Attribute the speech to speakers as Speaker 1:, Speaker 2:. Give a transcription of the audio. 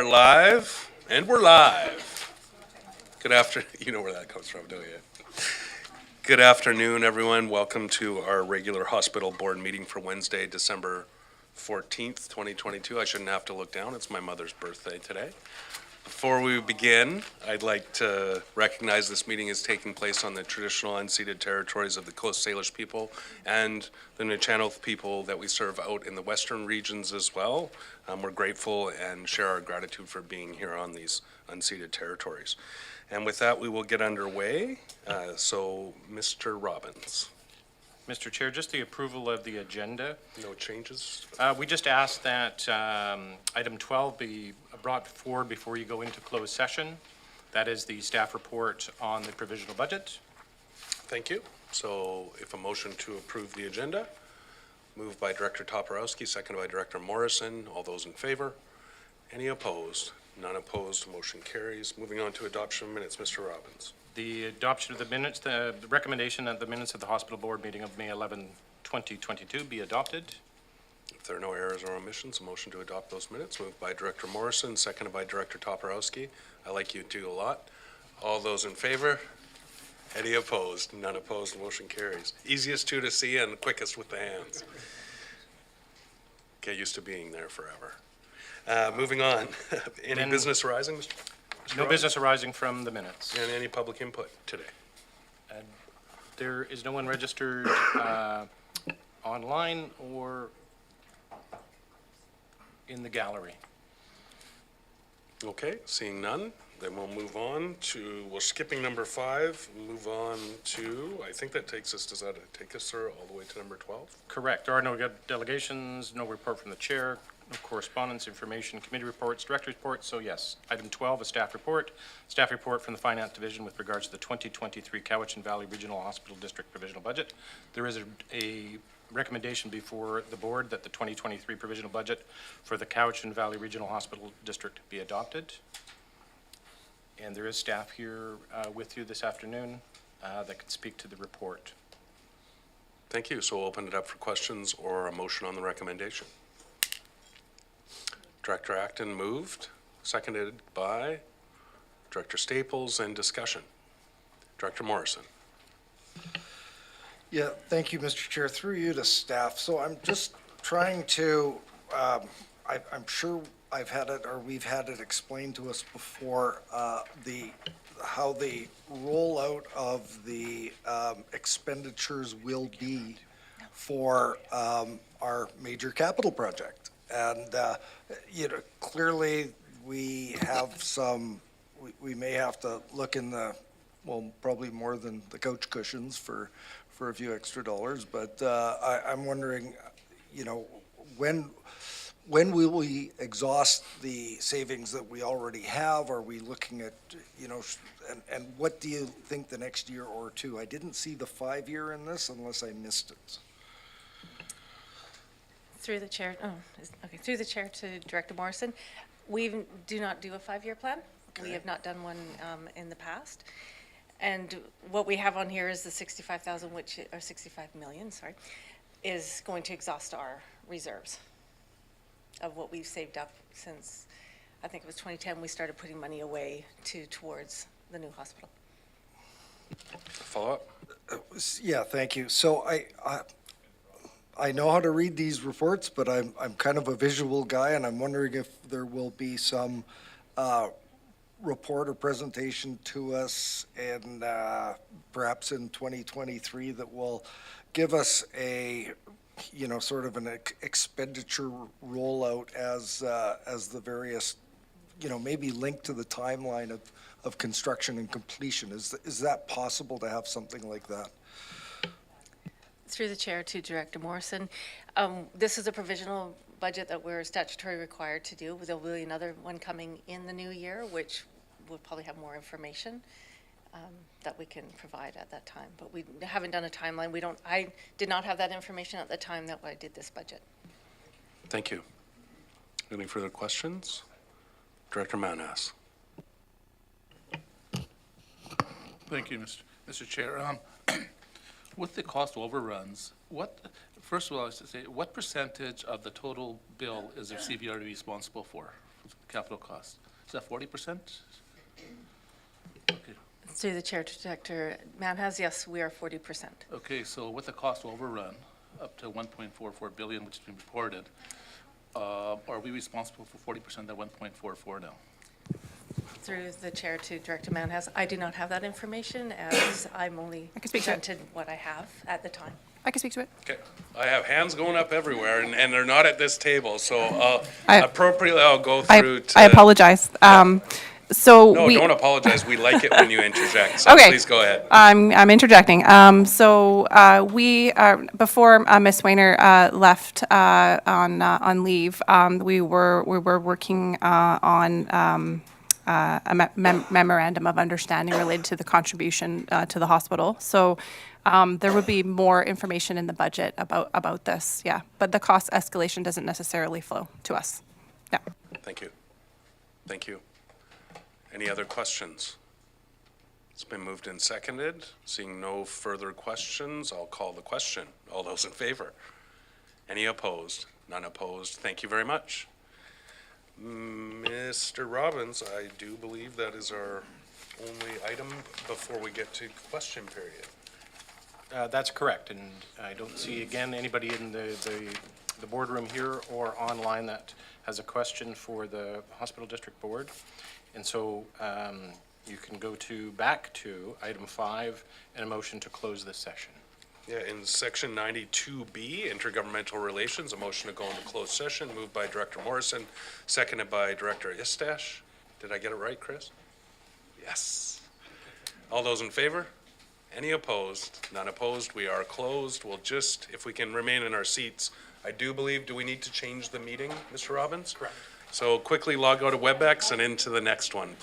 Speaker 1: We're live, and we're live. Good afternoon. You know where that comes from, don't you? Good afternoon, everyone. Welcome to our regular hospital board meeting for Wednesday, December 14th, 2022. I shouldn't have to look down. It's my mother's birthday today. Before we begin, I'd like to recognize this meeting is taking place on the traditional unceded territories of the Coast Salish people and the Nuu-chah-nulth people that we serve out in the western regions as well. We're grateful and share our gratitude for being here on these unceded territories. And with that, we will get underway. So, Mr. Robbins.
Speaker 2: Mr. Chair, just the approval of the agenda.
Speaker 1: No changes?
Speaker 2: We just asked that item 12 be brought forward before you go into closed session. That is the staff report on the provisional budget.
Speaker 1: Thank you. So if a motion to approve the agenda, moved by Director Toporowski, seconded by Director Morrison. All those in favor? Any opposed? None opposed. Motion carries. Moving on to adoption of minutes, Mr. Robbins.
Speaker 2: The adoption of the minutes, the recommendation that the minutes of the hospital board meeting of May 11, 2022 be adopted.
Speaker 1: If there are no errors or omissions, a motion to adopt those minutes, moved by Director Morrison, seconded by Director Toporowski. I like you two a lot. All those in favor? Any opposed? None opposed. Motion carries. Easiest two to see and quickest with the hands. Get used to being there forever. Moving on. Any business arising, Mr.
Speaker 2: No business arising from the minutes.
Speaker 1: And any public input today?
Speaker 2: There is no one registered online or in the gallery.
Speaker 1: Okay, seeing none, then we'll move on to, we're skipping number 5, move on to, I think that takes us, does that take us, sir, all the way to number 12?
Speaker 2: Correct. There are no delegations, no report from the chair, no correspondence, information, committee reports, director reports. So yes, item 12, a staff report from the Finance Division with regards to the 2023 Cowichan Valley Regional Hospital District Provisional Budget. There is a recommendation before the board that the 2023 provisional budget for the Cowichan Valley Regional Hospital District be adopted. And there is staff here with you this afternoon that can speak to the report.
Speaker 1: Thank you. So we'll open it up for questions or a motion on the recommendation. Director Acton moved, seconded by Director Staples, and discussion. Director Morrison.
Speaker 3: Yeah, thank you, Mr. Chair. Through you to staff. So I'm just trying to, I'm sure I've had it, or we've had it explained to us before, how the rollout of the expenditures will be for our major capital project. And, clearly we have some, we may have to look in the, well, probably more than the couch cushions for a few extra dollars, but I'm wondering, when will we exhaust the savings that we already have? Are we looking at, and what do you think the next year or two? I didn't see the 5-year in this unless I missed it.
Speaker 4: Through the chair, through the chair to Director Morrison, we do not do a 5-year plan. Okay. We have not done one in the past. And what we have on here is the 65,000, or 65 million, sorry, is going to exhaust our reserves of what we've saved up since, I think it was 2010, we started putting money away towards the new hospital.
Speaker 1: Follow up?
Speaker 3: Yeah, thank you. So I know how to read these reports, but I'm kind of a visual guy, and I'm wondering if there will be some report or presentation to us and perhaps in 2023 that will give us a sort of an expenditure rollout as the various maybe linked to the timeline of construction and completion. Is that possible to have something like that?
Speaker 4: Through the chair to Director Morrison, this is a provisional budget that we're statutory required to do. There'll be another one coming in the new year, which will probably have more information that we can provide at that time. But we haven't done a timeline. I did not have that information at the time that I did this budget.
Speaker 1: Thank you. Any further questions? Director Manhas.
Speaker 5: Thank you, Mr. Chair. With the cost overruns, first of all, I was to say, what percentage of the total bill is the CVRD responsible for capital cost. Is that 40%? Okay,
Speaker 4: Through the chair to Director Manhas, yes, we are 40%.
Speaker 5: okay, so with the cost overrun up to 1.44 billion, which has been reported, are we responsible for 40% of that 1.44 now?
Speaker 4: Through the chair to Director Manhas, I do not have that information as I'm only
Speaker 6: I can speak to it.
Speaker 4: presented what I have at the time.
Speaker 6: I can speak to it.
Speaker 1: Okay, I have hands going up everywhere, and they're not at this table, so
Speaker 6: I-
Speaker 1: appropriately, I'll go through to.
Speaker 6: I apologize. So
Speaker 1: No,
Speaker 6: we,
Speaker 1: don't apologize. We like it when you interject, so
Speaker 6: Okay.
Speaker 1: please go ahead.
Speaker 6: I'm interjecting. We before Ms. Weiner left on leave, we were working on a memorandum of understanding related to the contribution to the hospital. So there would be more information in the budget about this, yeah. But the cost escalation doesn't necessarily flow to us. Yeah.
Speaker 1: Thank you. Thank you. Any other questions? It's been moved and seconded. Seeing no further questions, I'll call the question. All those in favor? Any opposed? None opposed. Thank you very much. Mr. Robbins, I do believe that is our only item before we get to question period.
Speaker 2: That's correct, and I don't see, again, anybody in the boardroom here or online that has a question for the Hospital District Board. And so you can go back to item 5 and a motion to close this session.
Speaker 1: Yeah, in section 92B, intergovernmental relations, a motion to go into closed session, moved by Director Morrison, seconded by Director Istash. Did I get it right, Chris? Yes. All those in favor? Any opposed? None opposed. We are closed. We'll just, if we can remain in our seats, I do believe, do we need to change the meeting, Mr. Robbins? Correct. So quickly log out of WebEx and into the next one, please.